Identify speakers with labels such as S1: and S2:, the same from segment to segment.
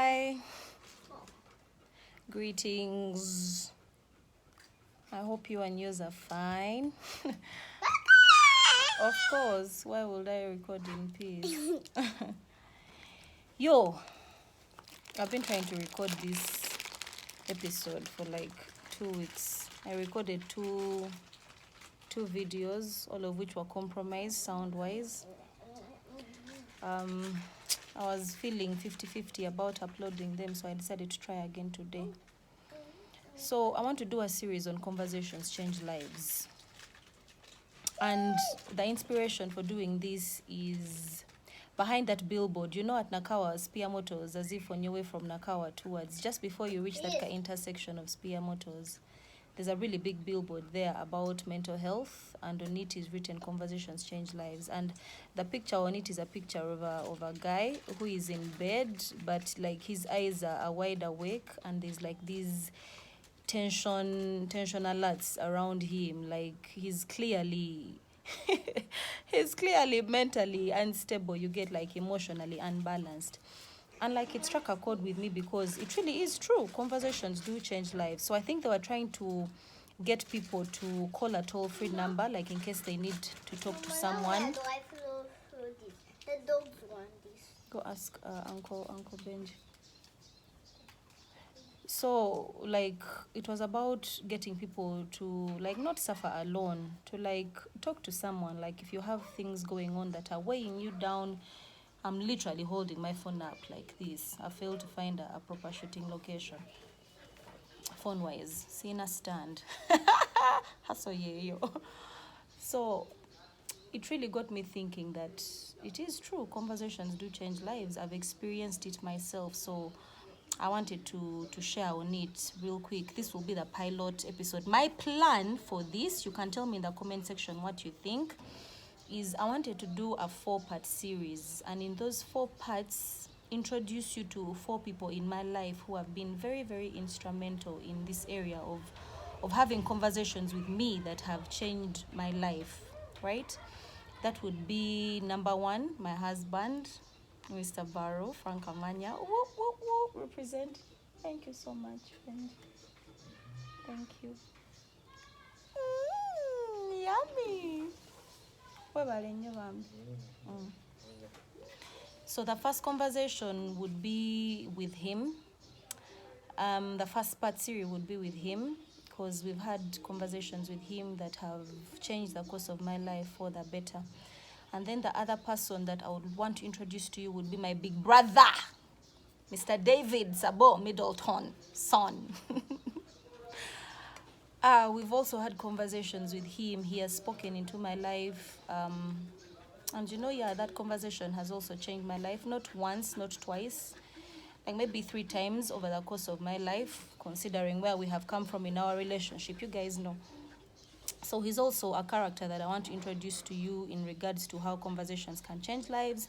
S1: Hi. Greetings. I hope you and yours are fine. Of course. Why would I record in peace? Yo, I've been trying to record this episode for like 2 weeks. I recorded two videos, all of which were compromised sound-wise. I was feeling 50-50 about uploading them, so I decided to try again today. So I want to do a series on conversations change lives. And the inspiration for doing this is behind that billboard, you know, at Nakawa, Spear Motors, as if on your way from Nakawa towards, just before you reach that intersection of Spear Motors, there's a really big billboard there about mental health, and on it is written "Conversations Change Lives." And the picture on it is a picture of a guy who is in bed, but like his eyes are wide awake, and there's like these tension alerts around him. Like he's clearly mentally unstable. You get, like, emotionally unbalanced. And like it struck a chord with me because it really is true. Conversations do change lives. So I think they were trying to get people to call a toll-free number, like in case they need to talk to someone.
S2: Where do I flow through this? The dogs want this.
S1: Go ask Uncle Benji. So like it was about getting people to like not suffer alone, to like talk to someone. Like if you have things going on that are weighing you down, I'm literally holding my phone up like this. I failed to find a proper shooting location. Phone-wise, seeing a stand. Hustle, yeah, yo. So it really got me thinking that it is true. Conversations do change lives. I've experienced it myself. So I wanted to share on it real quick. This will be the pilot episode. My plan for this, you can tell me in the comment section what you think, is I wanted to do a 4-part series, and in those 4 parts introduce you to 4 people in my life who have been very, very instrumental in this area of having conversations with me that have changed my life, right? That would be number 1, my husband, Mr. Barrow, Frank Amanya. Woo, woo, woo, represent. Thank you so much, friend. Thank you. Yummy. So the first conversation would be with him. The first part series would be with him, because we've had conversations with him that have changed the course of my life for the better. And then the other person that I would want to introduce to you would be my big brother, Mr. David Sabo Middleton, son. We've also had conversations with him. He has spoken into my life. And you know, yeah, that conversation has also changed my life. Not once, not twice, like maybe 3 times over the course of my life, considering where we have come from in our relationship. You guys know. So he's also a character that I want to introduce to you in regards to how conversations can change lives.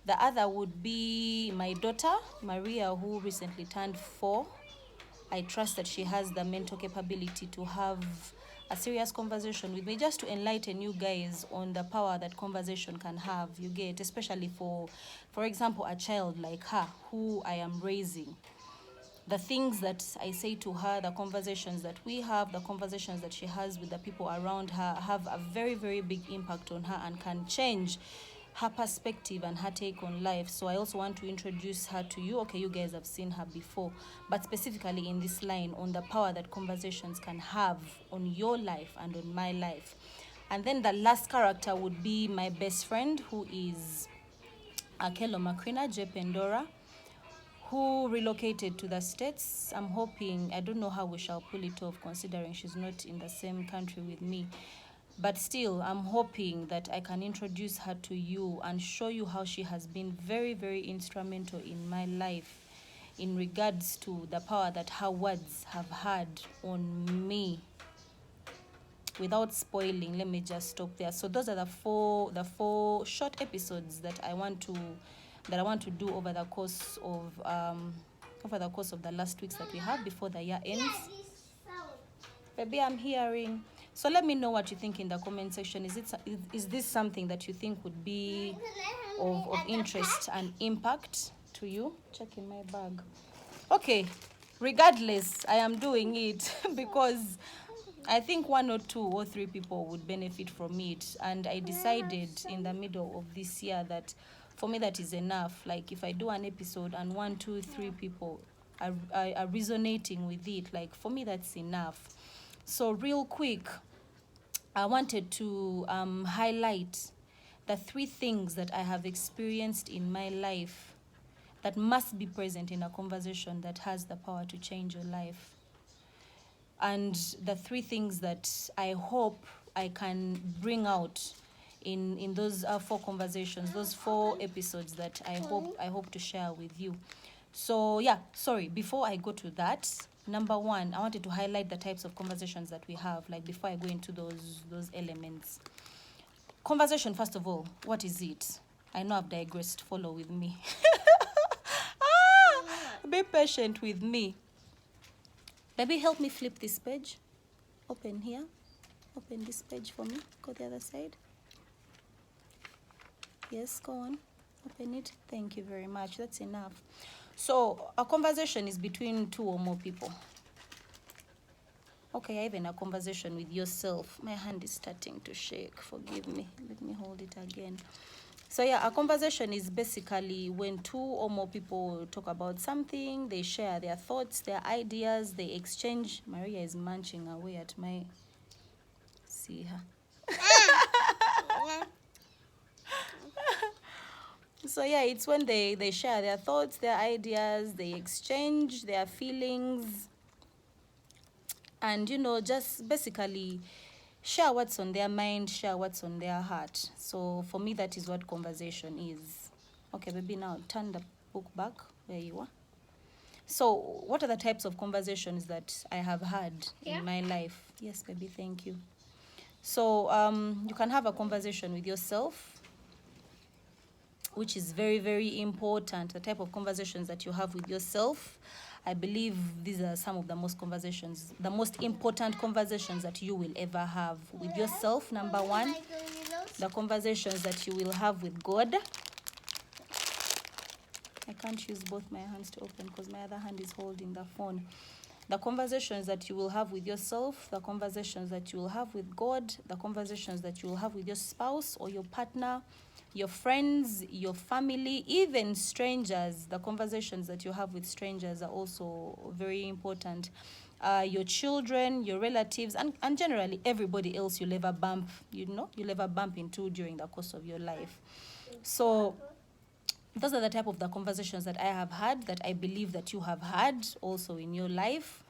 S1: The other would be my daughter, Maria, who recently turned 4. I trust that she has the mental capability to have a serious conversation with me, just to enlighten you guys on the power that conversation can have, you get, especially for example, a child like her who I am raising. The things that I say to her, the conversations that we have, the conversations that she has with the people around her have a very, very big impact on her and can change her perspective and her take on life. So I also want to introduce her to you. Okay, you guys have seen her before, but specifically in this line on the power that conversations can have on your life and on my life. And then the last character would be my best friend, who is Akelo Makrina J. Pendora, who relocated to the States. I'm hoping, I don't know how we shall pull it off considering she's not in the same country with me. But still, I'm hoping that I can introduce her to you and show you how she has been very, very instrumental in my life in regards to the power that her words have had on me. Without spoiling, let me just stop there. So those are the four short episodes that I want to do over the course of the last weeks that we have before the year ends. Baby, I'm hearing. So let me know what you think in the comment section. Is this something that you think would be of interest and impact to you. Check in my bag. Okay, regardless, I am doing it because I think 1 or 2 or 3 people would benefit from it. And I decided in the middle of this year that for me that is enough. Like if I do an episode and 1, 2, 3 people are resonating with it, like for me that's enough. So real quick, I wanted to highlight the 3 things that I have experienced in my life that must be present in a conversation that has the power to change your life. And the 3 things that I hope I can bring out in those 4 conversations, those 4 episodes that I hope to share with you. So yeah, sorry, before I go to that, number 1, I wanted to highlight the types of conversations that we have, like before I go into those elements. Conversation, first of all, what is it? I know I've digressed, follow with me. Be patient with me. Maybe help me flip this page. Open here. Open this page for me. Go the other side. Yes, go on. Open it. Thank you very much. That's enough. So a conversation is between 2 or more people. Okay, even a conversation with yourself. My hand is starting to shake. Forgive me. Let me hold it again. So yeah, a conversation is basically when 2 or more people talk about something, they share their thoughts, their ideas, they exchange. Maria is munching away at my... See her. So yeah, it's when they share their thoughts, their ideas, they exchange their feelings, and just basically share what's on their mind, share what's on their heart. So for me, that is what conversation is. Okay, baby, now turn the book back where you are. So what are the types of conversations that I have had in my life? Yes, baby, thank you. So you can have a conversation with yourself, which is very, very important. The type of conversations that you have with yourself, I believe these are some of the most important conversations that you will ever have with yourself. Number 1, the conversations that you will have with God. I can't use both my hands to open because my other hand is holding the phone. The conversations that you will have with yourself, the conversations that you will have with God, the conversations that you will have with your spouse or your partner, your friends, your family, even strangers. The conversations that you have with strangers are also very important. Your children, your relatives, and generally everybody else you'll ever bump into during the course of your life. So those are the type of the conversations that I have had, that I believe that you have had also in your life.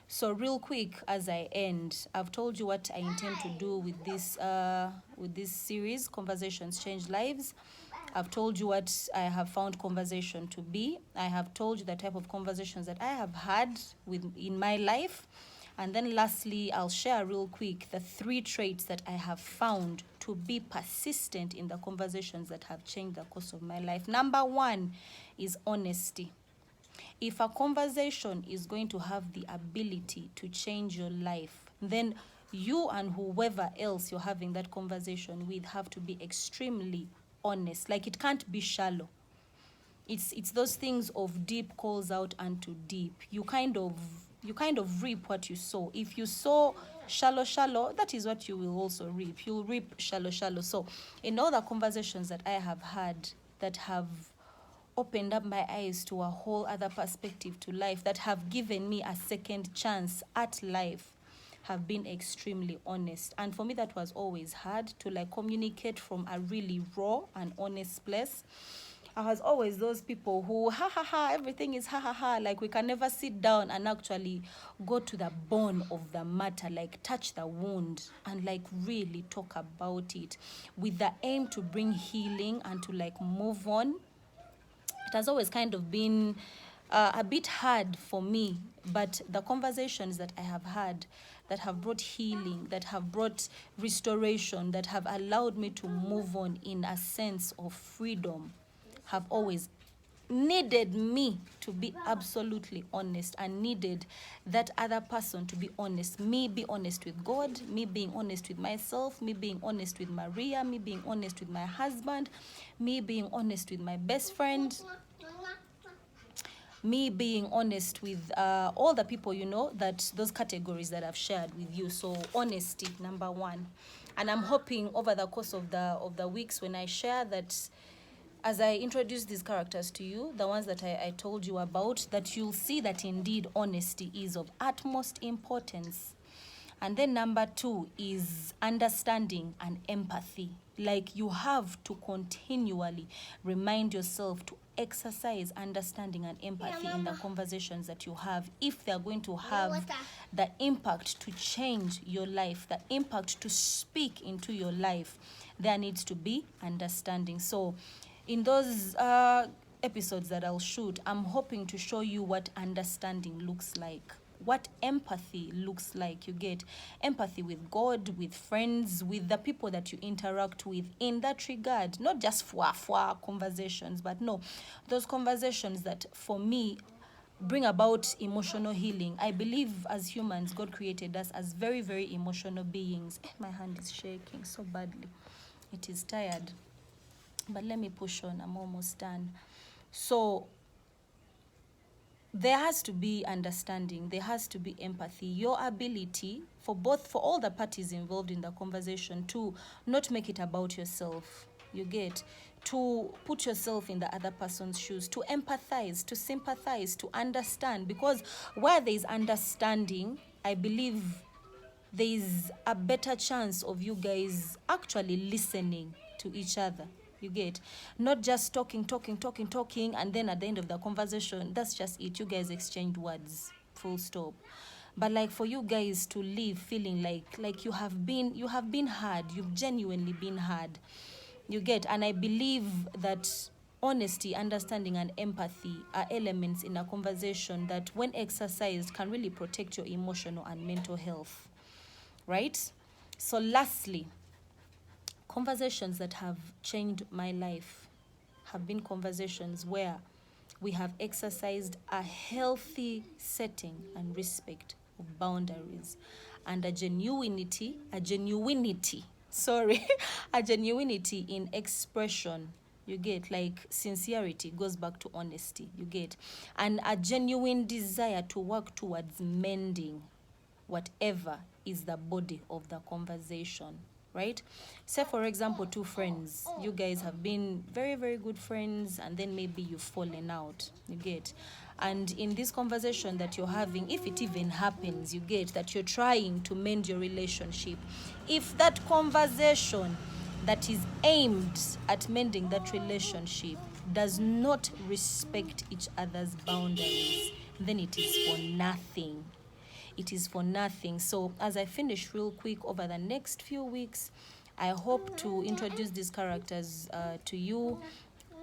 S1: So real quick, as I end, I've told you what I intend to do with this series, Conversations Change Lives. I've told you what I have found conversation to be. I have told you the type of conversations that I have had in my life. And then lastly, I'll share real quick the 3 traits that I have found to be persistent in the conversations that have changed the course of my life. Number 1 is honesty. If a conversation is going to have the ability to change your life, then you and whoever else you're having that conversation with have to be extremely honest. Like, it can't be shallow. It's those things of deep calls out unto deep. You kind of reap what you sow. If you sow shallow, that is what you will also reap. You'll reap shallow. So in all the conversations that I have had that have opened up my eyes to a whole other perspective to life, that have given me a second chance at life, have been extremely honest. And for me, that was always hard to communicate from a really raw and honest place. I was always those people who, everything is like we can never sit down and actually go to the bone of the matter, touch the wound and really talk about it with the aim to bring healing and to move on. It has always kind of been a bit hard for me, but the conversations that I have had that have brought healing, that have brought restoration, that have allowed me to move on in a sense of freedom, have always needed me to be absolutely honest and needed that other person to be honest. Me be honest with God, me being honest with myself, me being honest with Maria, me being honest with my husband, me being honest with my best friend. me being honest with all the people, you know, that those categories that I've shared with you. So honesty, number one. And I'm hoping over the course of the weeks when I share that, as I introduce these characters to you, the ones that I told you about, that you'll see that indeed honesty is of utmost importance. And then number two is understanding and empathy. Like, you have to continually remind yourself to exercise understanding and empathy in the conversations that you have, if they're going to have the impact to change your life, the impact to speak into your life. There needs to be understanding. So in those episodes that I'll shoot, I'm hoping to show you what understanding looks like, what empathy looks like. You get empathy with God, with friends, with the people that you interact with in that regard. Not just fwa conversations, but no, those conversations that for me bring about emotional healing. I believe as humans, God created us as very, very emotional beings. My hand is shaking so badly. It is tired. But let me push on. I'm almost done. So there has to be understanding. There has to be empathy. Your ability for all the parties involved in the conversation to not make it about yourself. You get to put yourself in the other person's shoes, to empathize, to sympathize, to understand. Because where there is understanding, I believe there is a better chance of you guys actually listening to each other. You get, not just talking, and then at the end of the conversation, that's just it. You guys exchanged words, full stop. But like, for you guys to leave feeling like you have been heard, you've genuinely been heard. You get, and I believe that honesty, understanding, and empathy are elements in a conversation that, when exercised, can really protect your emotional and mental health. Right? So lastly, conversations that have changed my life have been conversations where we have exercised a healthy setting and respect of boundaries and a genuinity a genuinity in expression. You get, like, sincerity goes back to honesty. You get, and a genuine desire to work towards mending whatever is the body of the conversation. Right? Say, for example, two friends. You guys have been very, very good friends, and then maybe you've fallen out. You get, and in this conversation that you're having, if it even happens, you get, that you're trying to mend your relationship, if that conversation that is aimed at mending that relationship does not respect each other's boundaries, then it is for nothing. It is for nothing. So as I finish real quick, over the next few weeks, I hope to introduce these characters to you.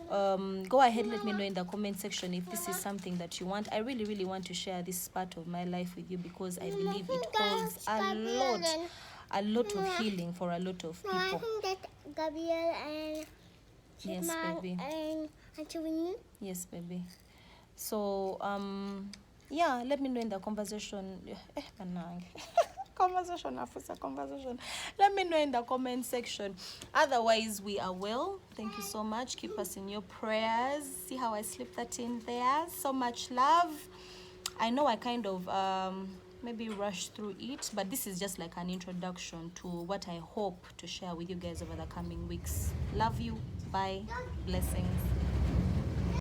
S1: Go ahead, let me know in the comment section if this is something that you want. I really, really want to share this part of my life with you, because I believe it holds a lot of healing for a lot of people.
S2: I think that Gabriel and
S1: Yes, baby.
S2: And Angelina.
S1: Yes, baby. So yeah, let me know in the conversation. Conversation. Let me know in the comment section. Otherwise, we are well. Thank you so much. Keep us in your prayers. See how I slipped that in there. So much love. I know I kind of maybe rushed through it, but this is just like an introduction to what I hope to share with you guys over the coming weeks. Love you. Bye. Blessings.